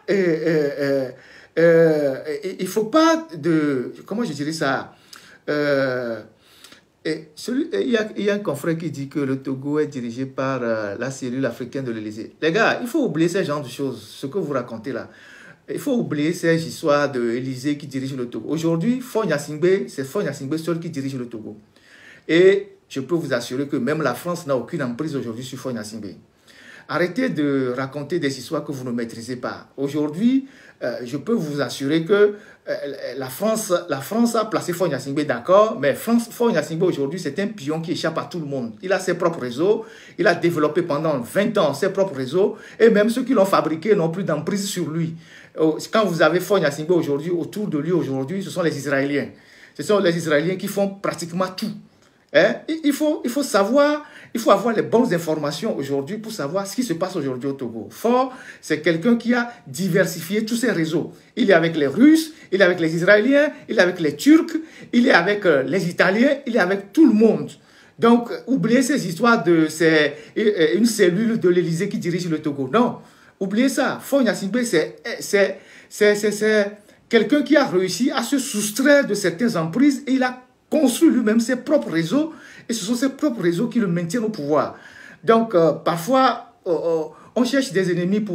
il faut pas de... Comment je dirais ça? Il y a un confrère qui dit que le Togo est dirigé par la cellule africaine de l'Élysée. Les gars, il faut oublier ce genre de choses, ce que vous racontez là. Il faut oublier ces histoires de l'Élysée qui dirige le Togo. Aujourd'hui, Faure Gnassingbé, c'est Faure Gnassingbé seul qui dirige le Togo. Et je peux vous assurer que même la France n'a aucune emprise aujourd'hui sur Faure Gnassingbé. Arrêtez de raconter des histoires que vous ne maîtrisez pas. Aujourd'hui, je peux vous assurer que la France a placé Faure Gnassingbé, d'accord, mais Faure Gnassingbé aujourd'hui, c'est un pion qui échappe à tout le monde. Il a ses propres réseaux, il a développé pendant 20 ans ses propres réseaux, et même ceux qui l'ont fabriqué n'ont plus d'emprise sur lui. Quand vous avez Faure Gnassingbé aujourd'hui, autour de lui aujourd'hui, ce sont les Israéliens. Ce sont les Israéliens qui font pratiquement tout. Hein? Il faut savoir, il faut avoir les bonnes informations aujourd'hui pour savoir ce qui se passe aujourd'hui au Togo. Faure, c'est quelqu'un qui a diversifié tous ses réseaux. Il est avec les Russes, il est avec les Israéliens, il est avec les Turcs, il est avec les Italiens, il est avec tout le monde. Donc, oubliez ces histoires de une cellule de l'Élysée qui dirige le Togo. Non, oubliez ça. Faure Gnassingbé, c'est quelqu'un qui a réussi à se soustraire de certaines emprises et il a construit lui-même ses propres réseaux et ce sont ses propres réseaux qui le maintiennent au pouvoir. Donc, parfois, on cherche des ennemis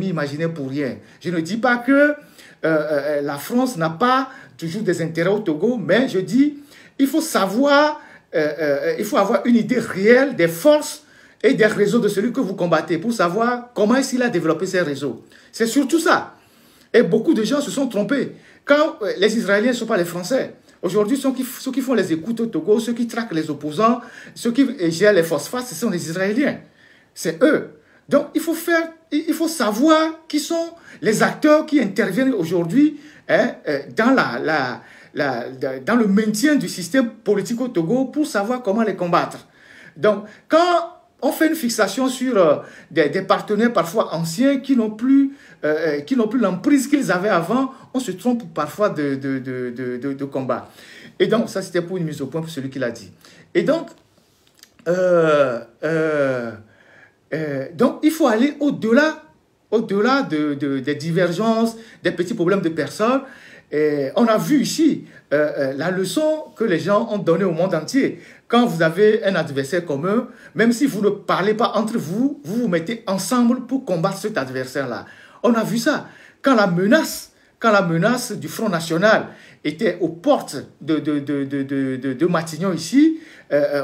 imaginaires pour rien. Je ne dis pas que la France n'a pas toujours des intérêts au Togo, mais je dis, il faut savoir, il faut avoir une idée réelle des forces et des réseaux de celui que vous combattez pour savoir comment est-ce qu'il a développé ses réseaux. C'est surtout ça. Et beaucoup de gens se sont trompés. Quand les Israéliens ne sont pas les Français, aujourd'hui, ceux qui font les écoutes au Togo, ceux qui traquent les opposants, ceux qui gèrent les phosphates, ce sont les Israéliens. C'est eux. Donc, il faut savoir qui sont les acteurs qui interviennent aujourd'hui dans dans le maintien du système politique au Togo pour savoir comment les combattre. Donc, quand on fait une fixation sur des partenaires parfois anciens qui n'ont plus l'emprise qu'ils avaient avant, on se trompe parfois de combat. Et donc, ça c'était pour une mise au point pour celui qui l'a dit. Et donc, il faut aller au-delà des divergences, des petits problèmes de personnes. Et on a vu ici la leçon que les gens ont donnée au monde entier. Quand vous avez un adversaire commun, même si vous ne parlez pas entre vous, vous vous mettez ensemble pour combattre cet adversaire-là. On a vu ça. Quand la menace du Front National était aux portes de Matignon ici,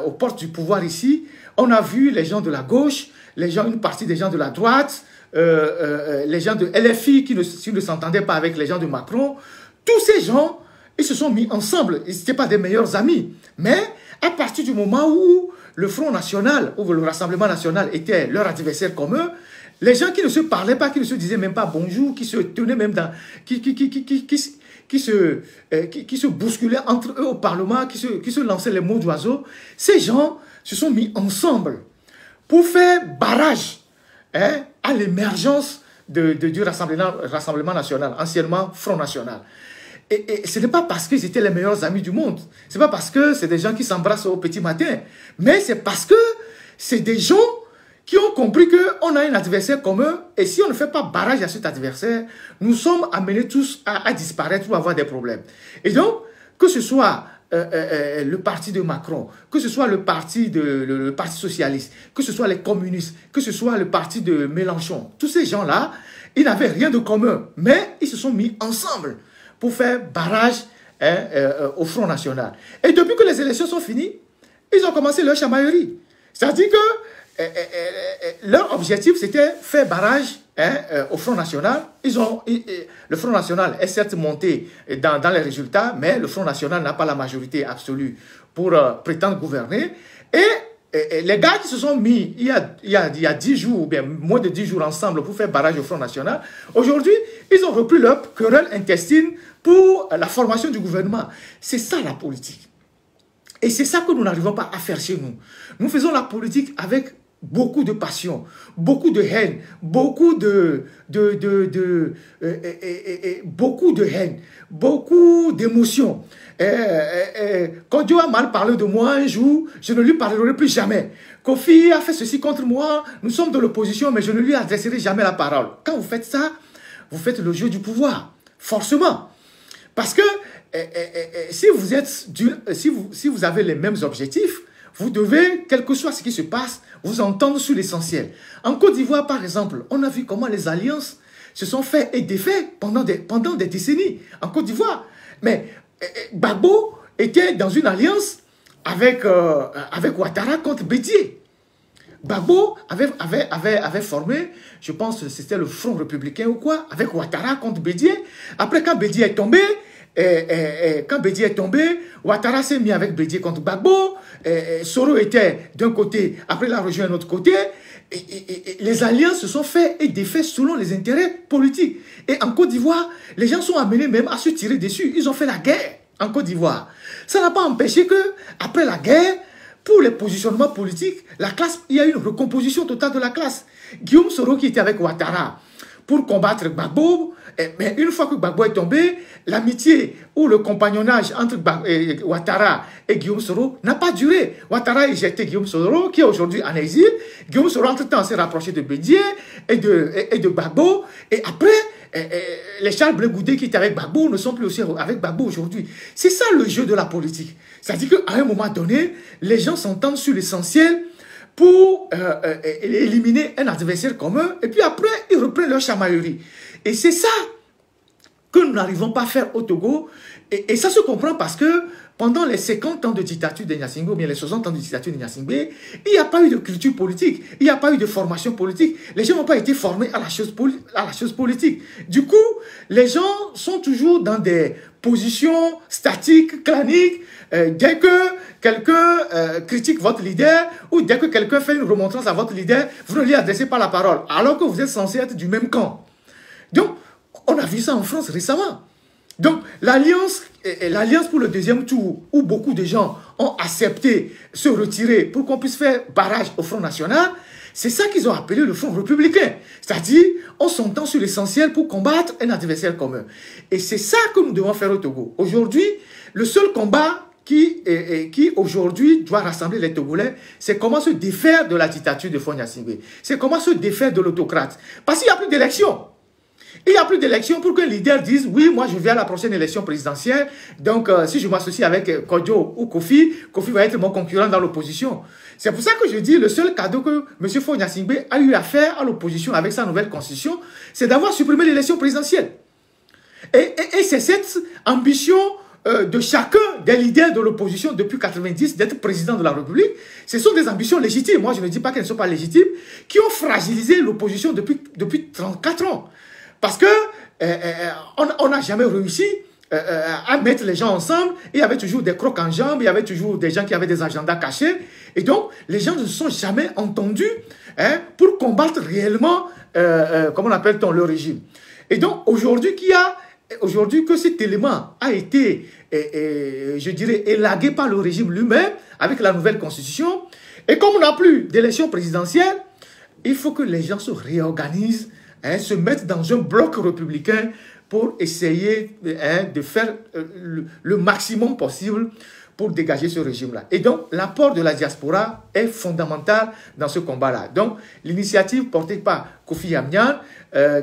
aux portes du pouvoir ici, on a vu les gens de la gauche, une partie des gens de la droite, les gens de LFI qui ne s'entendaient pas avec les gens de Macron. Tous ces gens, ils se sont mis ensemble. Ils n'étaient pas des meilleurs amis. Mais à partir du moment où le Front National ou le Rassemblement National était leur adversaire commun, les gens qui ne se parlaient pas, qui ne se disaient même pas bonjour, qui se tenaient même dans... qui se bousculaient entre eux au Parlement, qui se lançaient les mots d'oiseau, ces gens se sont mis ensemble pour faire barrage à l'émergence du Rassemblement National, anciennement Front National. Et ce n'est pas parce qu'ils étaient les meilleurs amis du monde. Ce n'est pas parce que c'est des gens qui s'embrassent au petit matin. Mais c'est parce que c'est des gens qui ont compris qu'on a un adversaire commun. Et si on ne fait pas barrage à cet adversaire, nous sommes amenés tous à disparaître ou à avoir des problèmes. Et donc, que ce soit le parti de Macron, que ce soit le parti socialiste, que ce soit les communistes, que ce soit le parti de Mélenchon, tous ces gens-là, ils n'avaient rien de commun. Mais ils se sont mis ensemble pour faire barrage au Front National. Et depuis que les élections sont finies, ils ont commencé leur chamaillerie. C'est-à-dire que leur objectif, c'était faire barrage au Front National. Le Front National est certes monté dans les résultats, mais le Front National n'a pas la majorité absolue pour prétendre gouverner. Et les gars qui se sont mis il y a 10 jours, ou bien moins de 10 jours ensemble pour faire barrage au Front National, aujourd'hui, ils ont repris leur querelle intestine pour la formation du gouvernement. C'est ça la politique. Et c'est ça que nous n'arrivons pas à faire chez nous. Nous faisons la politique avec beaucoup de passion, beaucoup de haine, beaucoup d'émotions. Quand Dieu a mal parlé de moi un jour, je ne lui parlerai plus jamais. Kofi a fait ceci contre moi, nous sommes de l'opposition, mais je ne lui adresserai jamais la parole. Quand vous faites ça, vous faites le jeu du pouvoir, forcément. Parce que si vous avez les mêmes objectifs, vous devez, quel que soit ce qui se passe, vous entendre sur l'essentiel. En Côte d'Ivoire, par exemple, on a vu comment les alliances se sont faites et défaites pendant des décennies en Côte d'Ivoire. Mais Gbagbo était dans une alliance avec Ouattara contre Bédié. Gbagbo avait formé, je pense que c'était le Front républicain ou quoi, avec Ouattara contre Bédié. Après, quand Bédié est tombé, Ouattara s'est mis avec Bédié contre Gbagbo. Soro était d'un côté, après il a rejoint un autre côté. Les alliances se sont faites et défaites selon les intérêts politiques. Et en Côte d'Ivoire, les gens sont amenés même à se tirer dessus. Ils ont fait la guerre en Côte d'Ivoire. Ça n'a pas empêché que, après la guerre, pour les positionnements politiques, la classe, il y a eu une recomposition totale de la classe. Guillaume Soro qui était avec Ouattara pour combattre Gbagbo, mais une fois que Gbagbo est tombé, l'amitié ou le compagnonnage entre Ouattara et Guillaume Soro n'a pas duré. Ouattara a éjecté Guillaume Soro, qui est aujourd'hui en exil. Guillaume Soro, entre-temps, s'est rapproché de Bédié et de Gbagbo. Et après, les Charles Blé Goudé qui étaient avec Gbagbo ne sont plus aussi avec Gbagbo aujourd'hui. C'est ça le jeu de la politique. C'est-à-dire qu'à un moment donné, les gens s'entendent sur l'essentiel pour éliminer un adversaire commun. Et puis après, ils reprennent leur chamaillerie. Et c'est ça que nous n'arrivons pas à faire au Togo. Et ça se comprend parce que pendant les 50 ans de dictature de Gnassingbé, ou bien les 60 ans de dictature de Gnassingbé, il n'y a pas eu de culture politique, il n'y a pas eu de formation politique. Les gens n'ont pas été formés à la chose politique. Du coup, les gens sont toujours dans des positions statiques, claniques. Dès que quelqu'un critique votre leader, ou dès que quelqu'un fait une remontrance à votre leader, vous ne lui adressez pas la parole, alors que vous êtes censé être du même camp. Donc, on a vu ça en France récemment. Donc, l'alliance pour le deuxième tour, où beaucoup de gens ont accepté se retirer pour qu'on puisse faire barrage au Front National, c'est ça qu'ils ont appelé le Front républicain. C'est-à-dire, on s'entend sur l'essentiel pour combattre un adversaire commun. Et c'est ça que nous devons faire au Togo. Aujourd'hui, le seul combat qui aujourd'hui doit rassembler les Togolais, c'est comment se défaire de la dictature de Faure Gnassingbé. C'est comment se défaire de l'autocrate. Parce qu'il n'y a plus d'élection. Il n'y a plus d'élection pour qu'un leader dise « Oui, moi je vais à la prochaine élection présidentielle, donc si je m'associe avec Kodjo ou Kofi, Kofi va être mon concurrent dans l'opposition. » C'est pour ça que je dis le seul cadeau que M. Faure Gnassingbé a eu à faire à l'opposition avec sa nouvelle constitution, c'est d'avoir supprimé l'élection présidentielle. Et c'est cette ambition de chacun des leaders de l'opposition depuis 1990 d'être président de la République. Ce sont des ambitions légitimes. Moi, je ne dis pas qu'elles ne sont pas légitimes, qui ont fragilisé l'opposition depuis 34 ans. Parce que on n'a jamais réussi à mettre les gens ensemble. Il y avait toujours des crocs en jambes, il y avait toujours des gens qui avaient des agendas cachés. Et donc, les gens ne se sont jamais entendus pour combattre réellement, comment on appelle-t-on, le régime. Et donc, aujourd'hui que cet élément a été, je dirais, élagué par le régime lui-même avec la nouvelle constitution, et comme on n'a plus d'élection présidentielle, il faut que les gens se réorganisent, se mettre dans un bloc républicain pour essayer de faire le maximum possible pour dégager ce régime-là. Et donc, l'apport de la diaspora est fondamental dans ce combat-là. Donc, l'initiative portée par Kofi Yamyan,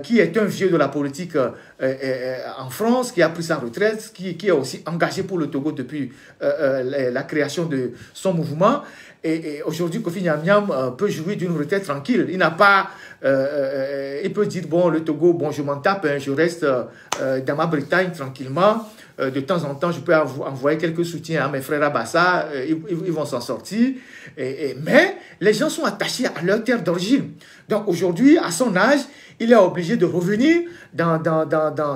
qui est un vieux de la politique en France, qui a pris sa retraite, qui est aussi engagé pour le Togo depuis la création de son mouvement. Et aujourd'hui, Kofi Yamyan peut jouir d'une retraite tranquille. Il n'a pas... il peut dire, bon, le Togo, bon, je m'en tape, je reste dans ma Bretagne tranquillement. De temps en temps, je peux envoyer quelques soutiens à mes frères à Bassa, ils vont s'en sortir. Mais les gens sont attachés à leur terre d'origine. Donc aujourd'hui, à son âge, il est obligé de revenir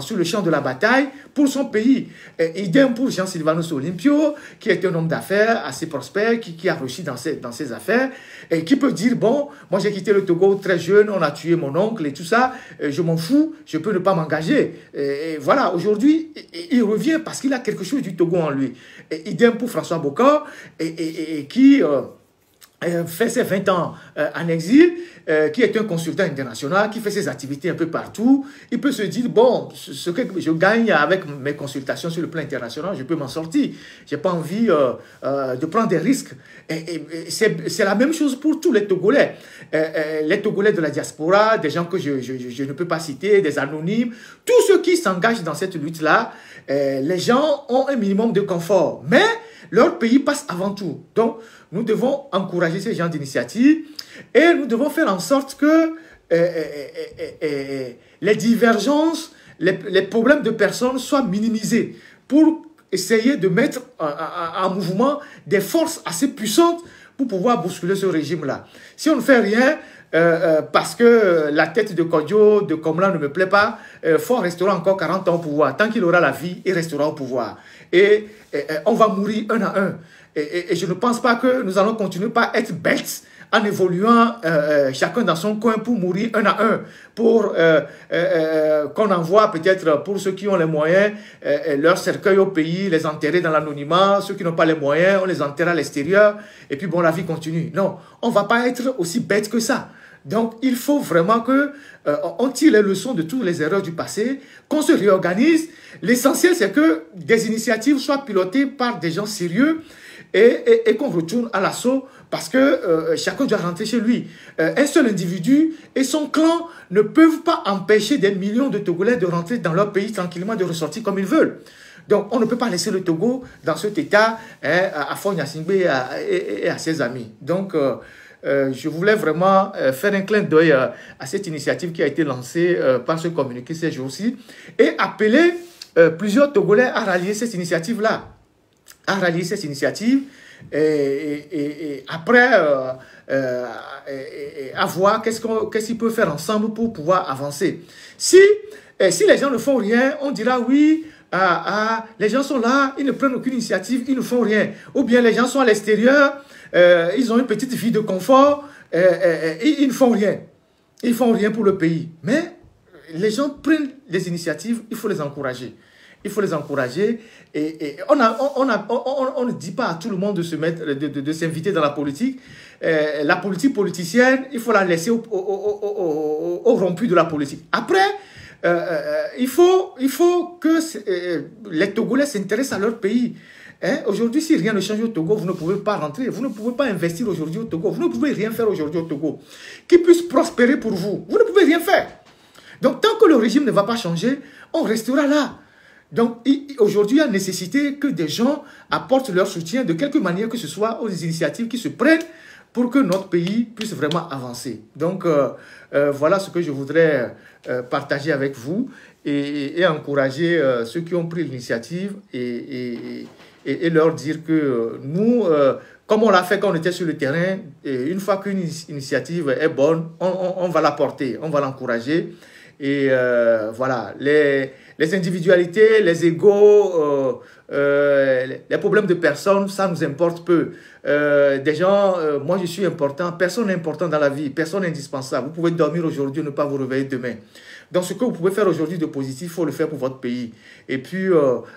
sur le champ de la bataille pour son pays. Idem pour Jean Sylvanus Olympio, qui est un homme d'affaires assez prospère, qui a réussi dans ses affaires, et qui peut dire, bon, moi j'ai quitté le Togo très jeune, on a tué mon oncle et tout ça, je m'en fous, je peux ne pas m'engager. Et voilà, aujourd'hui, il revient parce qu'il a quelque chose du Togo en lui. Idem pour François Bokor, qui fait ses 20 ans en exil, qui est un consultant international, qui fait ses activités un peu partout, il peut se dire, bon, ce que je gagne avec mes consultations sur le plan international, je peux m'en sortir. Je n'ai pas envie de prendre des risques. Et c'est la même chose pour tous les Togolais. Les Togolais de la diaspora, des gens que je ne peux pas citer, des anonymes, tous ceux qui s'engagent dans cette lutte-là, les gens ont un minimum de confort. Mais leur pays passe avant tout. Donc, nous devons encourager ces gens d'initiative et nous devons faire en sorte que les divergences, les problèmes de personnes soient minimisés pour essayer de mettre en mouvement des forces assez puissantes pour pouvoir bousculer ce régime-là. Si on ne fait rien, parce que la tête de Kodjo, de Komla ne me plaît pas, Faure restera encore 40 ans au pouvoir. Tant qu'il aura la vie, il restera au pouvoir. Et on va mourir un à un. Et je ne pense pas que nous allons continuer par être bêtes en évoluant chacun dans son coin pour mourir un à un, pour qu'on envoie peut-être pour ceux qui ont les moyens leur cercueil au pays, les enterrer dans l'anonymat, ceux qui n'ont pas les moyens, on les enterre à l'extérieur, et puis bon, la vie continue. Non, on ne va pas être aussi bête que ça. Donc, il faut vraiment qu'on tire les leçons de toutes les erreurs du passé, qu'on se réorganise. L'essentiel, c'est que des initiatives soient pilotées par des gens sérieux et qu'on retourne à l'assaut parce que chacun doit rentrer chez lui. Un seul individu et son clan ne peuvent pas empêcher des millions de Togolais de rentrer dans leur pays tranquillement, de ressortir comme ils veulent. Donc, on ne peut pas laisser le Togo dans cet état à Faure Gnassingbé et à ses amis. Donc, je voulais vraiment faire un clin d'œil à cette initiative qui a été lancée par ce communiqué ces jours-ci et appeler plusieurs Togolais à rallier cette initiative-là. À rallier cette initiative et après à voir qu'est-ce qu'ils peuvent faire ensemble pour pouvoir avancer. Si les gens ne font rien, on dira oui, les gens sont là, ils ne prennent aucune initiative, ils ne font rien. Ou bien les gens sont à l'extérieur, ils ont une petite vie de confort, ils ne font rien. Ils ne font rien pour le pays. Mais les gens prennent des initiatives, il faut les encourager. Il faut les encourager. Et on ne dit pas à tout le monde de se mettre, de s'inviter dans la politique. La politique politicienne, il faut la laisser au rompu de la politique. Après, il faut que les Togolais s'intéressent à leur pays. Aujourd'hui, si rien ne change au Togo, vous ne pouvez pas rentrer. Vous ne pouvez pas investir aujourd'hui au Togo. Vous ne pouvez rien faire aujourd'hui au Togo qui puisse prospérer pour vous. Vous ne pouvez rien faire. Donc, tant que le régime ne va pas changer, on restera là. Donc, aujourd'hui, il y a nécessité que des gens apportent leur soutien de quelque manière que ce soit aux initiatives qui se prennent pour que notre pays puisse vraiment avancer. Donc, voilà ce que je voudrais partager avec vous et encourager ceux qui ont pris l'initiative et leur dire que nous, comme on l'a fait quand on était sur le terrain, une fois qu'une initiative est bonne, on va la porter, on va l'encourager. Et voilà, les individualités, les égos, les problèmes de personnes, ça nous importe peu. Des gens, moi je suis important, personne n'est important dans la vie, personne n'est indispensable. Vous pouvez dormir aujourd'hui et ne pas vous réveiller demain. Donc ce que vous pouvez faire aujourd'hui de positif, il faut le faire pour votre pays. Et puis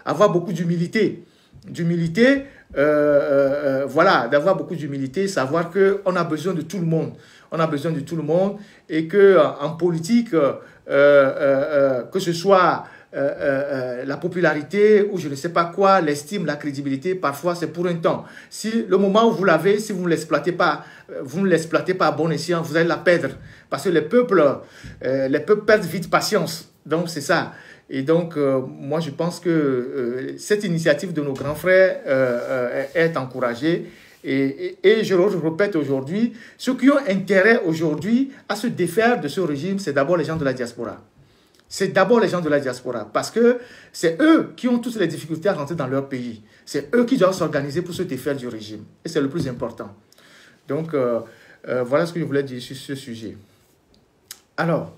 avoir beaucoup d'humilité. D'humilité, voilà, d'avoir beaucoup d'humilité, savoir qu'on a besoin de tout le monde. On a besoin de tout le monde et qu'en politique, que ce soit la popularité ou je ne sais pas quoi, l'estime, la crédibilité, parfois c'est pour un temps. Si le moment où vous l'avez, si vous ne l'exploitez pas à bon escient, vous allez la perdre. Parce que les peuples perdent vite patience. Donc c'est ça. Et donc, moi, je pense que cette initiative de nos grands frères est encouragée. Et je le répète aujourd'hui, ceux qui ont intérêt aujourd'hui à se défaire de ce régime, c'est d'abord les gens de la diaspora. C'est d'abord les gens de la diaspora, parce que c'est eux qui ont toutes les difficultés à rentrer dans leur pays. C'est eux qui doivent s'organiser pour se défaire du régime. Et c'est le plus important. Donc, voilà ce que je voulais dire sur ce sujet. Alors,